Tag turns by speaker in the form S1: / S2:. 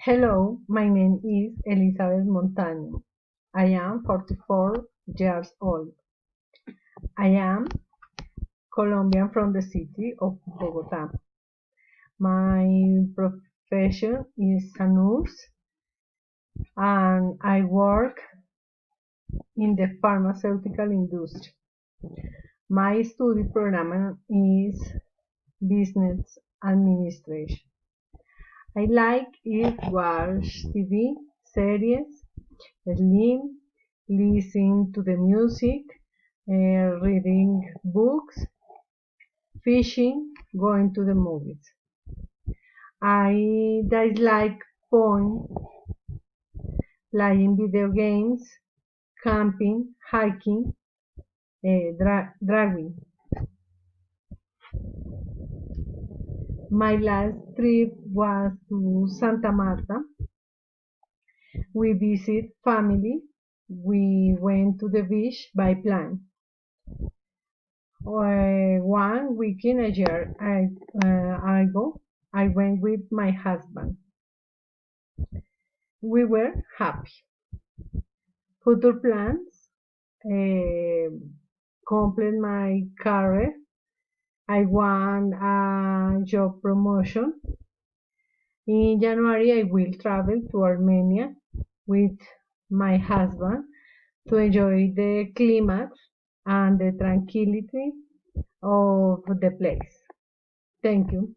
S1: Hello, my name is Elizabeth Montaño. I am 44 years old. I am Colombian from the city of Bogota. My profession is a nurse and I work in the pharmaceutical industry. My study program is business administration. I like it watch TV, series, slim, listen to the music, reading books, fishing, going to the movies. I dislike porn, playing video games, camping, hiking, driving. My last trip was to Santa Marta. We visit family. We went to the beach by plane. One weekend a year ago, I went with my husband. We were happy. Future plans, uh, complete my career. I want a job promotion. In January, I will travel to Armenia with my husband to enjoy the climate and the tranquility of the place. Thank you.